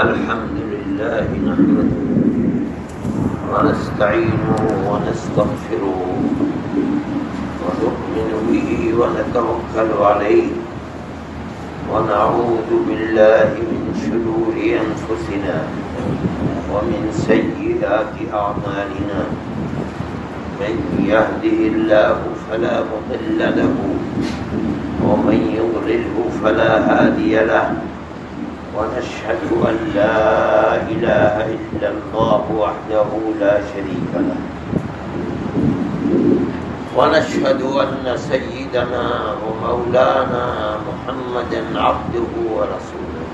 الحمد لله نحمده ونستعينه ونستغفره ونؤمن به ونتوكل عليه ونعوذ بالله من شرور أنفسنا ومن سيئات أعمالنا من يهده الله فلا مضل له ومن يضلله فلا هادي له ونشهد أن لا إله إلا الله وحده لا شريك له ونشهد أن سيدنا ومولانا محمدا عبده ورسوله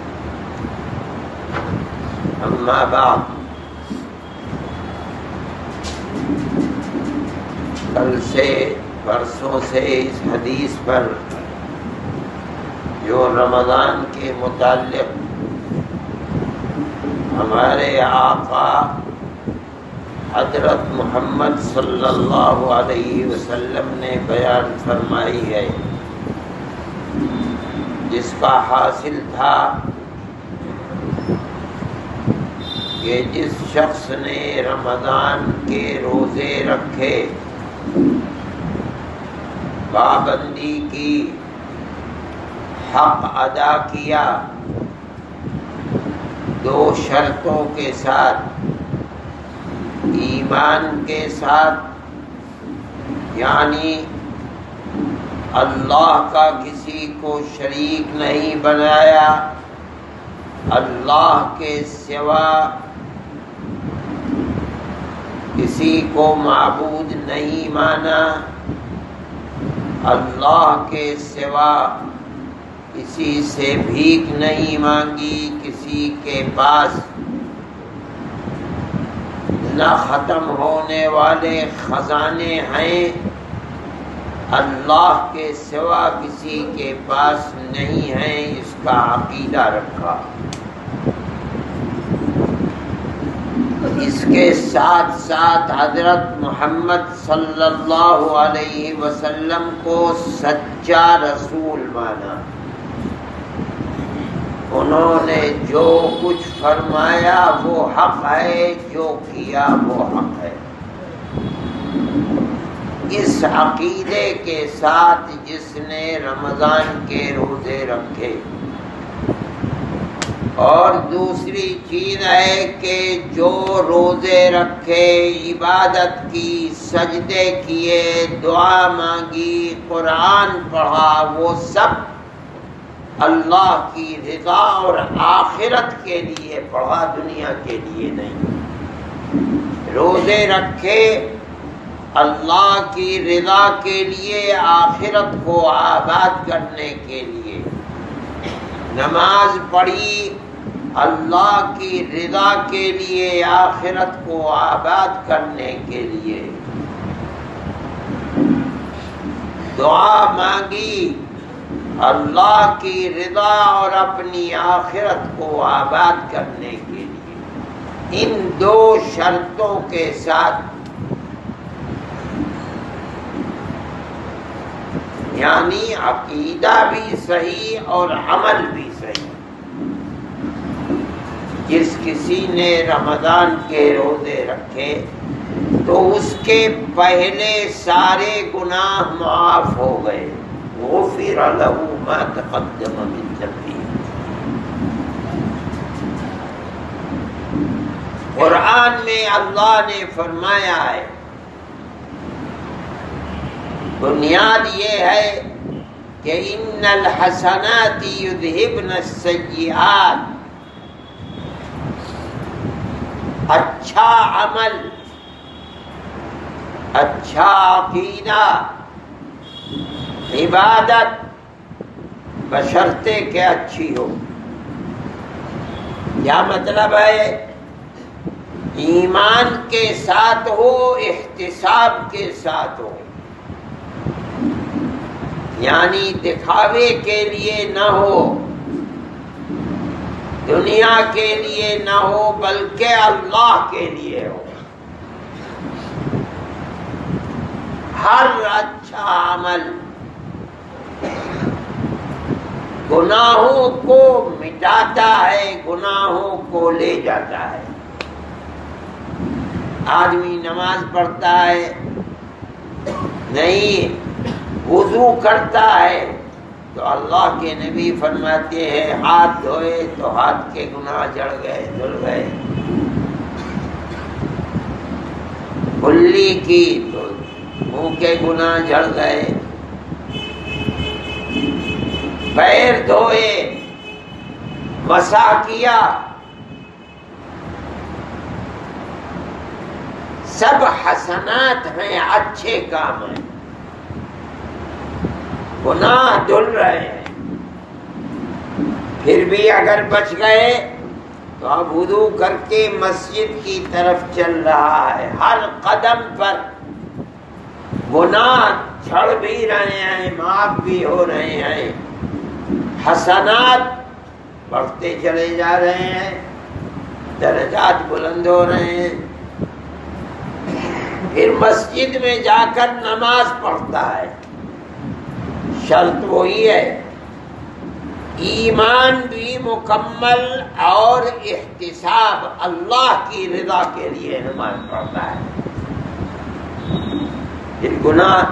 أما بعد کل سے برسوں سے اس حدیث پر جو رمضان کے متعلق ہمارے آقا حضرت محمد صلی اللہ علیہ وسلم نے بیان فرمائی ہے، جس کا حاصل تھا کہ جس شخص نے رمضان کے روزے رکھے، پابندی کی، حق ادا کیا، دو شرطوں کے ساتھ، ایمان کے ساتھ، یعنی اللہ کا کسی کو شریک نہیں بنایا، اللہ کے سوا کسی کو معبود نہیں مانا، اللہ کے سوا کسی سے بھیک نہیں مانگی، کسی کے پاس نہ ختم ہونے والے خزانے ہیں، اللہ کے سوا کسی کے پاس نہیں ہیں، اس کا عقیدہ رکھا۔ اس کے ساتھ ساتھ حضرت محمد صلی اللہ علیہ وسلم کو سچا رسول مانا، انہوں نے جو کچھ فرمایا وہ حق ہے، جو کیا وہ حق ہے۔ اس عقیدے کے ساتھ جس نے رمضان کے روزے رکھے، اور دوسری چیز ہے کہ جو روزے رکھے، عبادت کی، سجدے کیے، دعا مانگی، قرآن پڑھا، وہ سب اللہ کی رضا اور آخرت کے لیے پڑھا، دنیا کے لیے نہیں۔ روزے رکھے اللہ کی رضا کے لیے، آخرت کو آباد کرنے کے لیے، نماز پڑھی اللہ کی رضا کے لیے، آخرت کو آباد کرنے کے لیے، دعا مانگی اللہ کی رضا اور اپنی آخرت کو آباد کرنے کے لیے، ان دو شرطوں کے ساتھ، یعنی عقیدہ بھی صحیح اور عمل بھی صحیح۔ جس کسی نے رمضان کے روزے رکھے تو اس کے پہلے سارے گناہ معاف ہو گئے، غفر له ما تقدم من ذنبه۔ قرآن میں اللہ نے فرمایا ہے، بنیاد یہ ہے کہ ان الحسنات یذہبن السیئات، اچھا عمل، اچھا عقیدہ، عبادت بشرطے کہ اچھی ہو۔ کیا مطلب ہے؟ ایمان کے ساتھ ہو، احتساب کے ساتھ ہو، یعنی دکھاوے کے لیے نہ ہو، دنیا کے لیے نہ ہو، بلکہ اللہ کے لیے ہو۔ ہر اچھا عمل گناہوں کو مٹاتا ہے، گناہوں کو لے جاتا ہے۔ آدمی نماز پڑھتا ہے، نہیں وضو کرتا ہے تو اللہ کے نبی فرماتے ہیں ہاتھ دھوئے تو ہاتھ کے گناہ جڑ گئے، دھل گئے۔ کلی کی تو منہ کے گناہ جڑ گئے، پیر دھوئے، مسح کیا، سب حسنات ہیں، اچھے کام ہیں، گناہ دھل رہے ہیں۔ پھر بھی اگر بچ گئے تو اب وضو کر کے مسجد کی طرف چل رہا ہے، ہر قدم پر گناہ جھڑ بھی رہے ہیں، معاف بھی ہو رہے ہیں، حسنات بڑھتے چلے جا رہے ہیں، درجات بلند ہو رہے ہیں۔ پھر مسجد میں جا کر نماز پڑھتا ہے، شرط وہی ہے، ایمان بھی مکمل اور احتساب، اللہ کی رضا کے لیے نماز پڑھتا ہے۔ پھر گناہ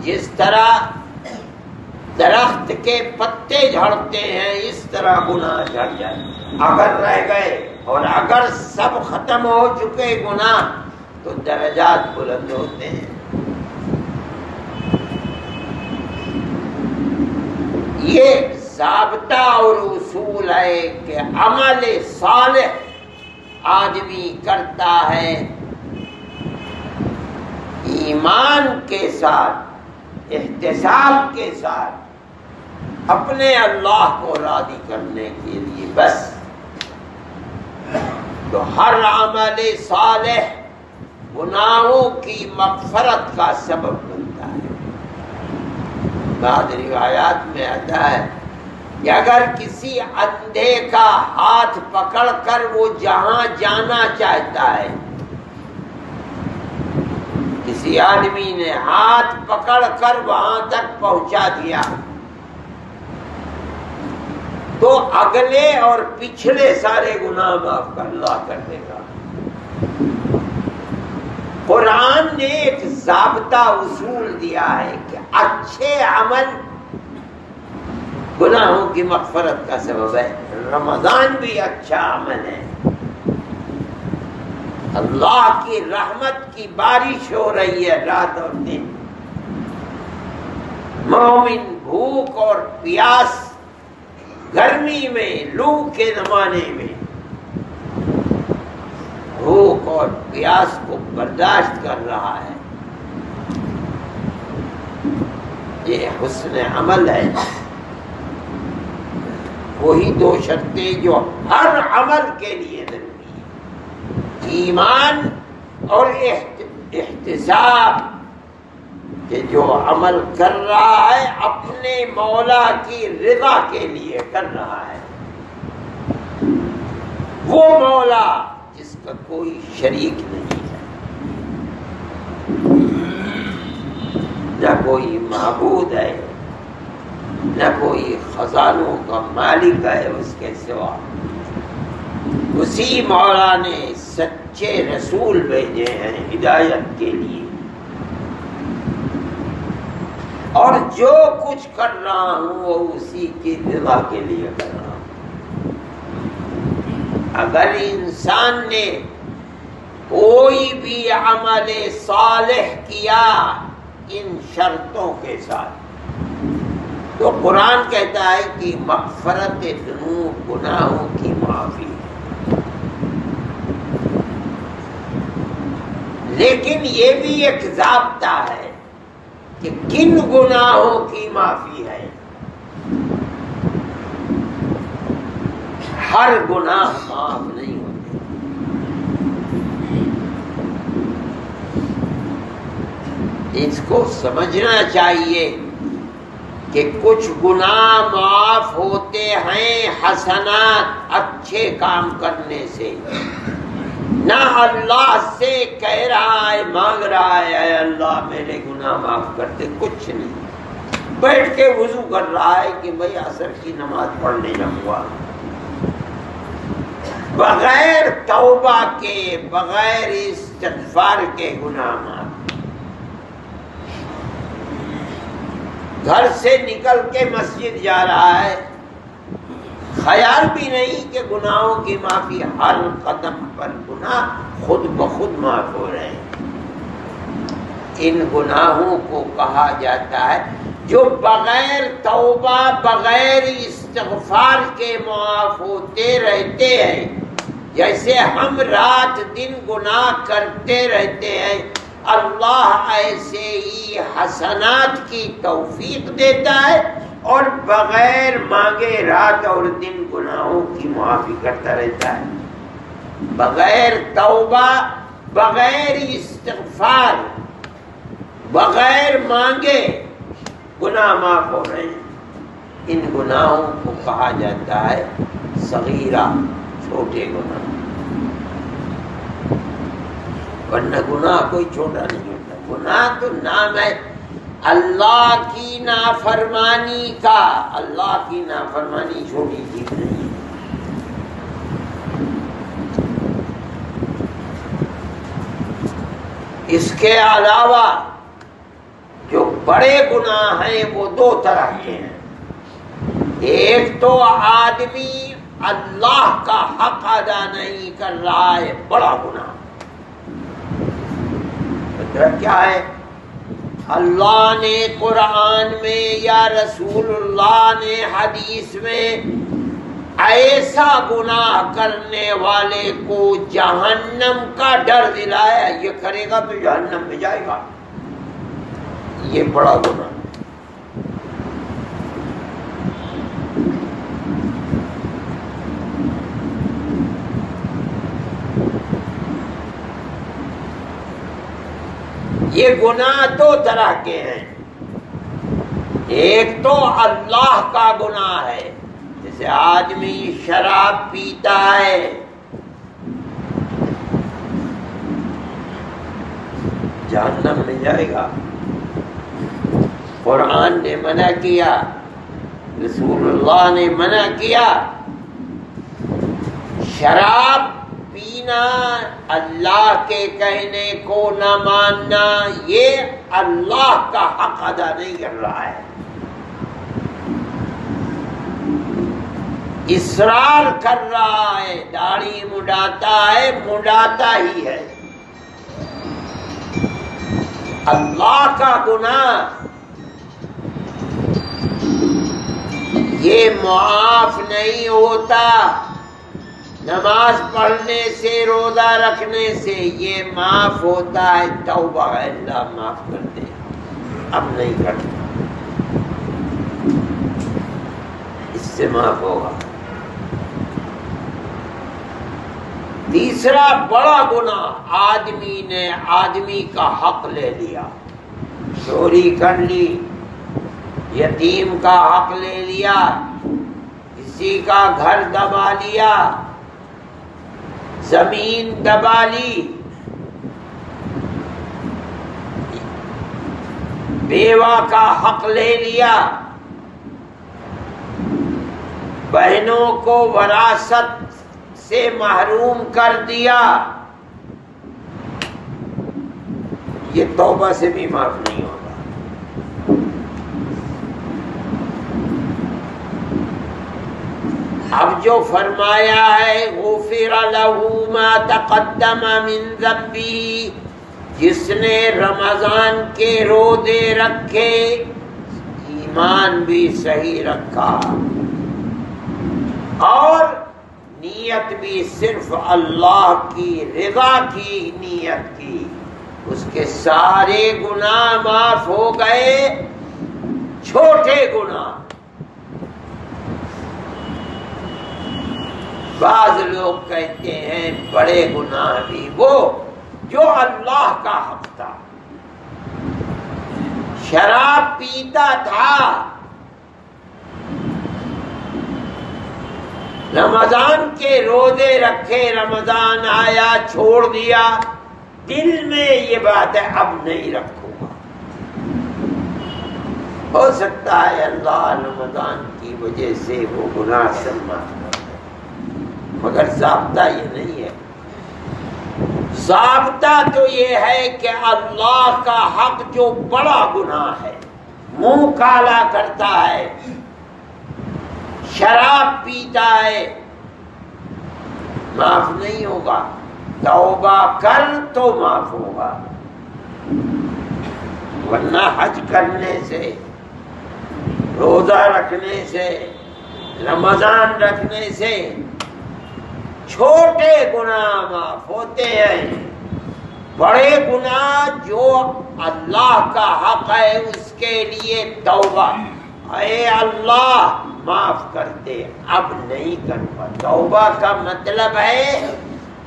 جس طرح درخت کے پتے جھڑتے ہیں اس طرح گناہ جھڑ جائے، اگر رہ گئے اور اگر سب ختم ہو چکے گناہ تو درجات بلند ہوتے ہیں۔ یہ ضابطہ اور اصول ہے کہ عمل صالح آدمی کرتا ہے ایمان کے ساتھ، احتساب کے ساتھ، اپنے اللہ کو راضی کرنے کے لیے بس، تو ہر عمل صالح گناہوں کی مغفرت کا سبب بنتا ہے۔ بعض روایات میں آتا ہے کہ اگر کسی اندھے کا ہاتھ پکڑ کر وہ جہاں جانا چاہتا ہے، کسی آدمی نے ہاتھ پکڑ کر وہاں تک پہنچا دیا تو اگلے اور پچھلے سارے گناہ معاف کر اللہ کر دے گا۔ قرآن نے ایک ضابطہ اصول دیا ہے کہ اچھے عمل گناہوں کی مغفرت کا سبب ہے۔ رمضان بھی اچھا عمل ہے، اللہ کی رحمت کی بارش ہو رہی ہے رات اور دن، مومن بھوک اور پیاس، گرمی میں، لو کے زمانے میں بھوک اور پیاس کو برداشت کر رہا ہے، یہ حسن عمل ہے۔ وہی دو شرطیں جو ہر عمل کے لیے ضروری ہے، ایمان اور احتساب، کہ جو عمل کر رہا ہے اپنے مولا کی رضا کے لیے کر رہا ہے، وہ مولا جس کا کوئی شریک نہیں ہے، نہ کوئی معبود ہے، نہ کوئی خزانوں کا مالک ہے اس کے سوا۔ اسی مولا نے سچے رسول بھیجے ہیں ہدایت کے لیے، اور جو کچھ کر رہا ہوں وہ اسی کی رضا کے لیے کر رہا ہوں۔ اگر انسان نے کوئی بھی عمل صالح کیا ان شرطوں کے ساتھ تو قرآن کہتا ہے کہ مغفرت ذنوب، گناہوں کی معافی ہے۔ لیکن یہ بھی ایک ضابطہ ہے کہ کن گناہوں کی معافی ہے۔ ہر گناہ معاف نہیں ہوتے، اس کو سمجھنا چاہیے کہ کچھ گناہ معاف ہوتے ہیں حسنات، اچھے کام کرنے سے، نہ اللہ سے کہہ رہا ہے، مانگ رہا ہے اے اللہ میرے گناہ معاف کر دے، کچھ نہیں، بیٹھ کے وضو کر رہا ہے کہ بھئی عصر کی نماز پڑھنے جاؤں گا، بغیر توبہ کے، بغیر استغفار کے گناہ معاف۔ گھر سے نکل کے مسجد جا رہا ہے، خیال بھی نہیں کہ گناہوں کی معافی، ہر قدم پر گناہ خود بخود معاف ہو رہے ہیں۔ ان گناہوں کو کہا جاتا ہے جو بغیر توبہ، بغیر استغفار کے معاف ہوتے رہتے ہیں۔ جیسے ہم رات دن گناہ کرتے رہتے ہیں، اللہ ایسے ہی حسنات کی توفیق دیتا ہے اور بغیر مانگے رات اور دن گناہوں کی معافی کرتا رہتا ہے۔ بغیر توبہ، بغیر استغفار، بغیر مانگے گناہ معاف ہو رہے ہیں۔ ان گناہوں کو کہا جاتا ہے صغیرہ، چھوٹے گناہ، ورنہ گناہ کوئی چھوٹا نہیں ہوتا۔ گناہ تو نام ہے اللہ کی نافرمانی کا۔ اللہ کی نافرمانی چھوٹی چیز نہیں ہے۔ اس کے علاوہ جو بڑے گناہ ہیں وہ دو طرح کے ہیں۔ ایک تو آدمی اللہ کا حق ادا نہیں کر رہا ہے، بڑا گناہ۔ مطلب کیا ہے؟ اللہ نے قرآن میں یا رسول اللہ نے حدیث میں ایسا گناہ کرنے والے کو جہنم کا ڈر دلایا، یہ کرے گا تو جہنم میں جائے گا، یہ بڑا گناہ۔ یہ گناہ دو طرح کے ہیں۔ ایک تو اللہ کا گناہ ہے، جیسے آدمی شراب پیتا ہے، جہنم میں جائے گا۔ قرآن نے منع کیا، رسول اللہ نے منع کیا۔ شراب پینا، اللہ کے کہنے کو نہ ماننا، یہ اللہ کا حق ادا نہیں کر رہا ہے، اصرار کر رہا ہے، داڑھی مڈاتا ہے، مڈاتا ہی ہے۔ اللہ کا گناہ یہ معاف نہیں ہوتا نماز پڑھنے سے، روزہ رکھنے سے، یہ معاف ہوتا ہے توبہ، اللہ معاف کر دے، اب نہیں کرتا، اس سے معاف ہوگا۔ تیسرا بڑا گناہ، آدمی نے آدمی کا حق لے لیا، چوری کر لی، یتیم کا حق لے لیا، کسی کا گھر دبا لیا، زمین دبا لی، بیوہ کا حق لے لیا، بہنوں کو وراثت سے محروم کر دیا، یہ توبہ سے بھی معاف نہیں ہوتا۔ اب جو فرمایا ہے غفر لہ ما تقدم من ذنبہ، جس نے رمضان کے روزے رکھے، ایمان بھی صحیح رکھا اور نیت بھی صرف اللہ کی رضا کی نیت کی، اس کے سارے گناہ معاف ہو گئے، چھوٹے گناہ۔ بعض لوگ کہتے ہیں بڑے گناہ بھی وہ جو اللہ کا حق تھا، شراب پیتا تھا، رمضان کے روزے رکھے، رمضان آیا چھوڑ دیا، دل میں یہ بات ہے اب نہیں رکھوں گا، ہو سکتا ہے اللہ رمضان کی وجہ سے وہ گناہ سے معاف کر دے، مگر ضابطہ یہ نہیں ہے۔ ضابطہ تو یہ ہے کہ اللہ کا حق جو بڑا گناہ ہے، منہ کالا کرتا ہے، شراب پیتا ہے، معاف نہیں ہوگا۔ توبہ کر تو معاف ہوگا، ورنہ حج کرنے سے، روزہ رکھنے سے، رمضان رکھنے سے چھوٹے گناہ معاف ہوتے ہیں، بڑے گناہ جو اللہ کا حق ہے اس کے لیے توبہ، اے اللہ معاف کر دے، اب نہیں کروں گا۔ توبہ کا مطلب ہے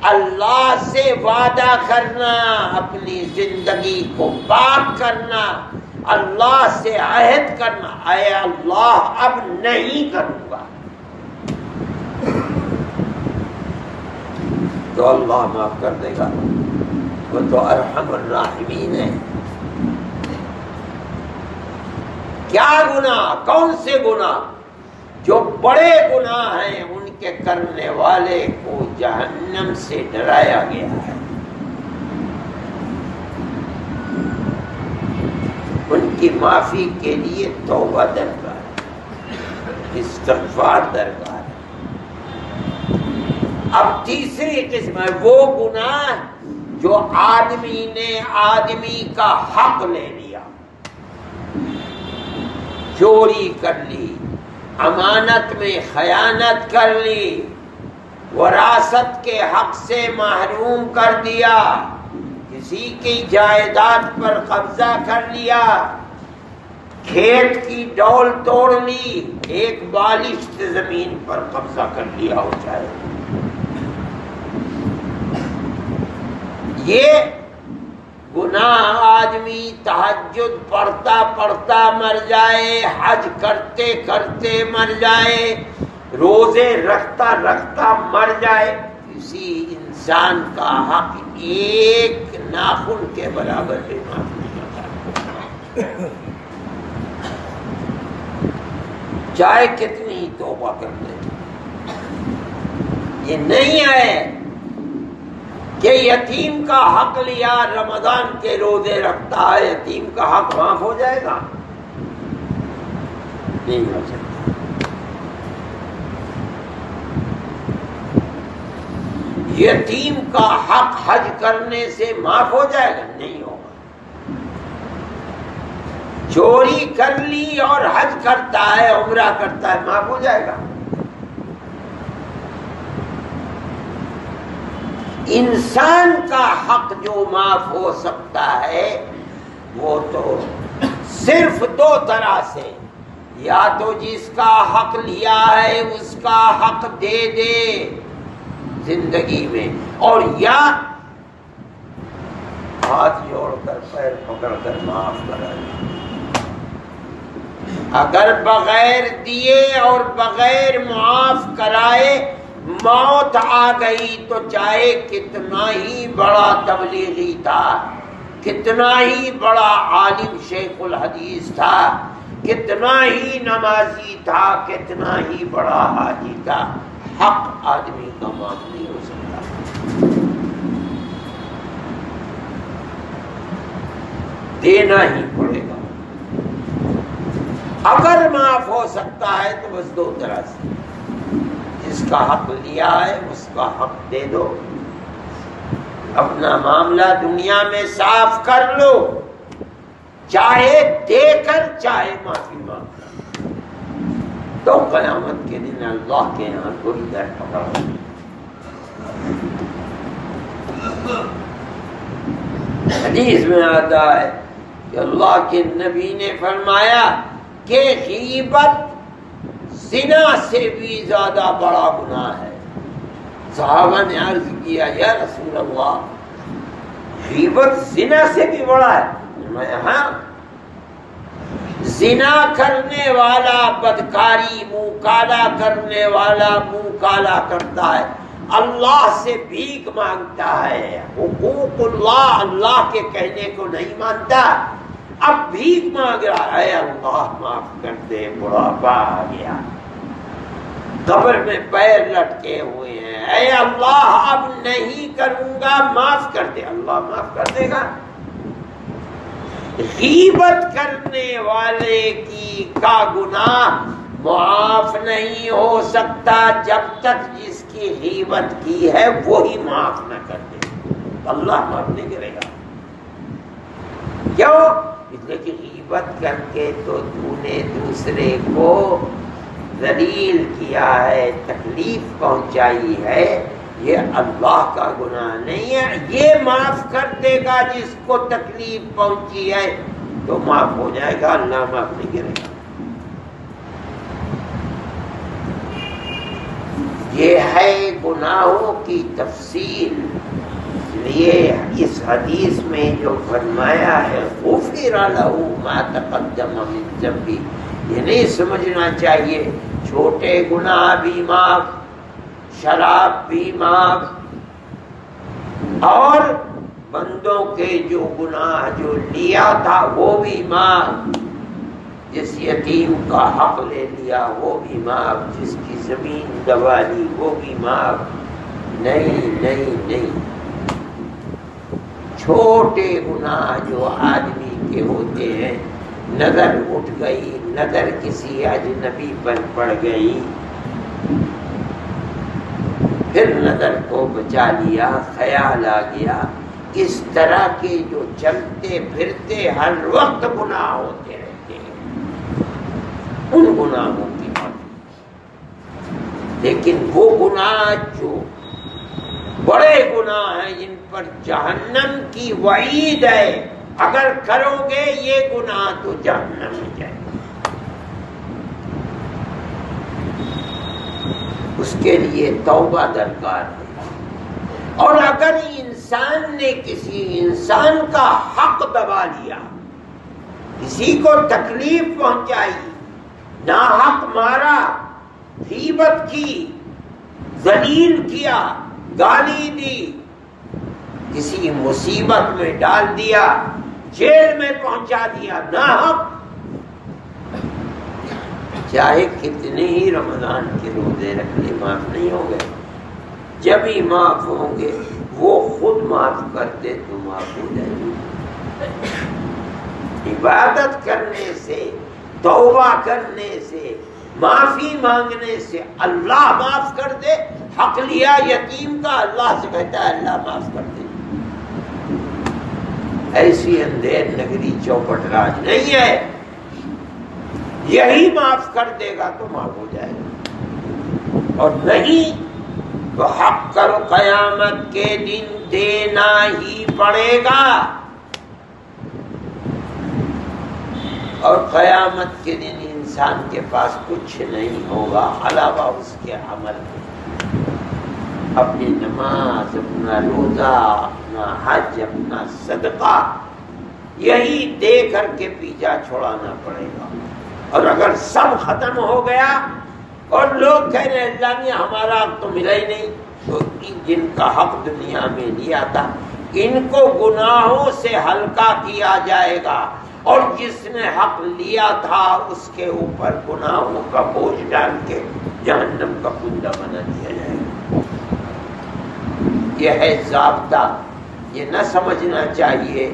اللہ سے وعدہ کرنا، اپنی زندگی کو پاک کرنا، اللہ سے عہد کرنا، اے اللہ اب نہیں کروں گا، تو اللہ معاف کر دے گا۔ وہ تو ارحم الراحمین ہے۔ کیا گناہ، کون سے گناہ؟ جو بڑے گناہ ہیں ان کے کرنے والے کو جہنم سے ڈرایا گیا ہے، ان کی معافی کے لیے توبہ درکار ہے، استغفار درکار ہے۔ اب تیسری قسم ہے وہ گناہ جو آدمی نے آدمی کا حق لے لیا، چوری کر لی، امانت میں خیانت کر لی، وراثت کے حق سے محروم کر دیا، کسی کی جائیداد پر قبضہ کر لیا، کھیت کی ڈول توڑ لی، ایک بالشت زمین پر قبضہ کر لیا ہو جائے، یہ گناہ آدمی تہجد پڑھتا پڑھتا مر جائے، حج کرتے کرتے مر جائے، روزے رکھتا رکھتا مر جائے، کسی انسان کا حق ایک ناخن کے برابر بھی معاف نہیں ہوتا، چاہے کتنی توبہ کر لے۔ یہ نہیں ہے کہ یتیم کا حق لیا، رمضان کے روزے رکھتا ہے، یتیم کا حق معاف ہو جائے گا، نہیں ہو سکتا۔ یتیم کا حق حج کرنے سے معاف ہو جائے گا، نہیں ہوگا۔ چوری کر لی اور حج کرتا ہے، عمرہ کرتا ہے، معاف ہو جائے گا۔ انسان کا حق جو معاف ہو سکتا ہے وہ تو صرف دو طرح سے، یا تو جس کا حق لیا ہے اس کا حق دے دے زندگی میں، اور یا ہاتھ جوڑ کر پیر پکڑ کر معاف کرا دے۔ اگر بغیر دیے اور بغیر معاف کرائے موت آ گئی تو چاہے کتنا ہی بڑا تبلیغی تھا، کتنا ہی بڑا عالم شیخ الحدیث تھا، کتنا ہی نمازی تھا، کتنا ہی بڑا حاجی تھا، حق آدمی کا معاف نہیں ہو سکتا، دینا ہی پڑے گا۔ اگر معاف ہو سکتا ہے تو بس دو طرح سے، جس کا حق لیا ہے اس کا حق دے دو، اپنا معاملہ دنیا میں صاف کر لو، چاہے دے کر چاہے معافی مانگ کر، تو قیامت کے دن اللہ کے یہاں کوئی در پکڑ ہوگی۔ حدیث میں آتا ہے کہ اللہ کے نبی نے فرمایا کہ غیبت زنا سے بھی زیادہ بڑا گناہ ہے۔ صحابہ نے عرض کیا یا رسول اللہ، غیبت زنا سے بھی بڑا ہے؟ میں ہاں، زنا کرنے والا بدکاری، منہ کالا کرنے والا منہ کالا کرتا ہے، اللہ سے بھیک مانگتا ہے، حقوق اللہ، اللہ کے کہنے کو نہیں مانتا، اب بھیک مانگ رہا ہے، اللہ معاف کر دے، بڑھاپا آ گیا، قبر میں پیر لٹکے ہوئے ہیں، اے اللہ اب نہیں کروں گا، معاف کر دے، اللہ معاف کر دے گا؟ غیبت کرنے والے کا گناہ معاف نہیں ہو سکتا جب تک جس کی غیبت کی ہے وہی معاف نہ کر دے، اللہ معاف نہیں کرے گا۔ کیوں؟ اس لیے کہ غیبت کر کے تو نے دوسرے کو ذلیل کیا ہے، تکلیف پہنچائی ہے، یہ اللہ کا گناہ نہیں ہے، یہ معاف کر دے گا جس کو تکلیف پہنچی ہے تو معاف ہو جائے گا، اللہ معاف نہیں کرے گا۔ یہ ہے گناہوں کی تفصیل۔ اس لیے اس حدیث میں جو فرمایا ہے غفر لہ ما تقدم من ذنبہ، یہ نہیں سمجھنا چاہیے چھوٹے گناہ بھی معاف، شراب بھی معاف، اور بندوں کے جو گناہ جو لیا تھا وہ بھی معاف، جس یتیم کا حق لے لیا وہ بھی معاف، جس کی زمین دبا لی وہ بھی معاف، نہیں نہیں نہیں۔ چھوٹے گناہ جو آدمی کے ہوتے ہیں، نظر اٹھ گئی، نظر کسی اجنبی پر پڑ گئی، پھر نظر کو بچا لیا، خیال آ گیا، اس طرح کے جو چلتے پھرتے ہر وقت گناہ ہوتے رہتے ہیں، ان گناہوں کی معافی۔ لیکن وہ گناہ جو بڑے گناہ ہیں جن پر جہنم کی وعید ہے، اگر کرو گے یہ گناہ تو جہنم میں جائے، اس کے لیے توبہ درکار ہے۔ اور اگر انسان نے کسی انسان کا حق دبا لیا، کسی کو تکلیف پہنچائی، ناحق مارا، غیبت کی، ذلیل کیا، گالی دی، کسی مصیبت میں ڈال دیا، جیل میں پہنچا دیا ناحق، چاہے کتنے ہی رمضان کے روزے رکھ لے معاف نہیں ہوں گے، جب ہی معاف ہوں گے وہ خود معاف کرتے تو معاف ہو جائے گی۔ عبادت کرنے سے، توبہ کرنے سے، معافی مانگنے سے اللہ معاف کر دے۔ حق لیا یتیم کا، اللہ سے کہتا ہے اللہ معاف کر دے۔ ایسی اندھیر نگری چوپٹ راج نہیں ہے، یہی معاف کر دے گا تو معاف ہو جائے گا، اور نہیں تو حق کل قیامت کے دن دینا ہی پڑے گا، اور قیامت کے دن انسان کے پاس کچھ نہیں ہوگا علاوہ اس کے عمل کے، اپنی نماز، اپنا روزہ، اپنا حج، اپنا صدقہ، یہی دے کر کے پیچھا چھوڑانا پڑے گا۔ اور اگر سب ختم ہو گیا اور لوگ کہہ رہے اللہ نے ہمارا حق تو ملا ہی نہیں، تو جن کا حق دنیا میں لیا تھا ان کو گناہوں سے ہلکا کیا جائے گا، اور جس نے حق لیا تھا اس کے اوپر گناہوں کا بوجھ ڈال کے جہنم کا کنڈا بنا دیا جائے گا۔ یہ ہے ضابطہ۔ یہ نہ سمجھنا چاہیے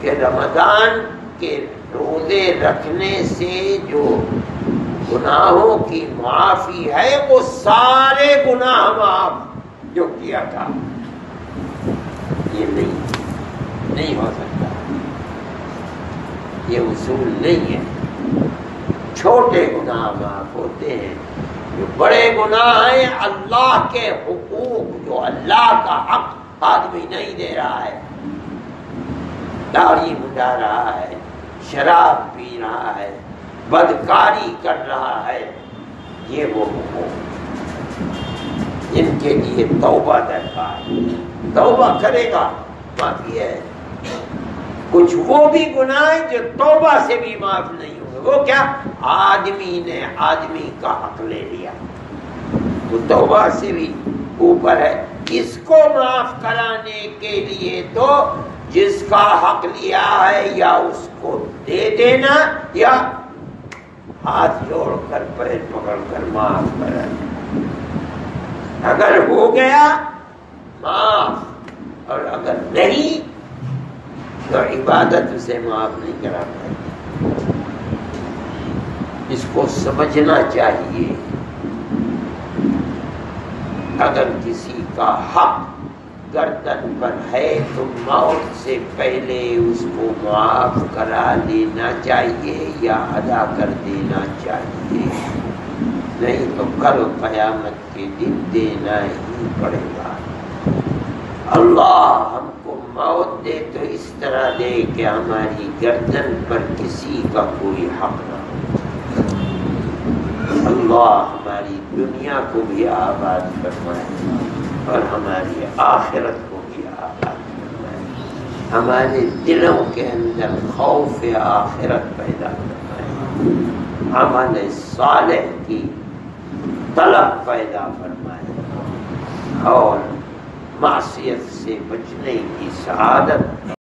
کہ رمضان کے روزے رکھنے سے جو گناہوں کی معافی ہے وہ سارے گناہ معاف جو کیا تھا، یہ نہیں ہو سکتا، یہ اصول نہیں ہے۔ چھوٹے گناہ معاف ہوتے ہیں، جو بڑے گناہ ہیں اللہ کے حقوق، جو اللہ کا حق آدمی نہیں دے رہا ہے، داڑھی مڈا رہا ہے، شراب پی رہا ہے، بدکاری کر رہا ہے، یہ وہ حقوق جن کے لیے توبہ درکار ہے۔ توبہ کرے گا معافی ہے۔ کچھ وہ بھی گناہ جو توبہ سے بھی معاف نہیں ہوئے، وہ کیا؟ آدمی نے آدمی کا حق لے لیا، وہ توبہ سے بھی اوپر ہے۔ کس کو معاف کرانے کے لیے؟ تو جس کا حق لیا ہے یا اس کو دے دینا یا ہاتھ جوڑ کر پیر پکڑ کر معاف کرانا۔ اگر ہو گیا معاف اور اگر نہیں تو عبادت اسے معاف نہیں کرا پائے۔ اس کو سمجھنا چاہیے۔ اگر کسی کا حق گردن پر ہے تو موت سے پہلے اس کو معاف کرا لینا چاہیے یا ادا کر دینا چاہیے، نہیں تو کل قیامت کے دن دینا ہی پڑے گا۔ اللہ ہم کو موت دے تو اس طرح دے کہ ہماری گردن پر کسی کا کوئی حق نہ ہو۔ اللہ ہماری دنیا کو بھی آباد فرمائے اور ہماری آخرت کو بھی آباد فرمائے، ہمارے دلوں کے اندر خوف آخرت پیدا فرمائے، عمل صالح کی طلب پیدا فرمائے اور معصیت سے بچنے کی سعادت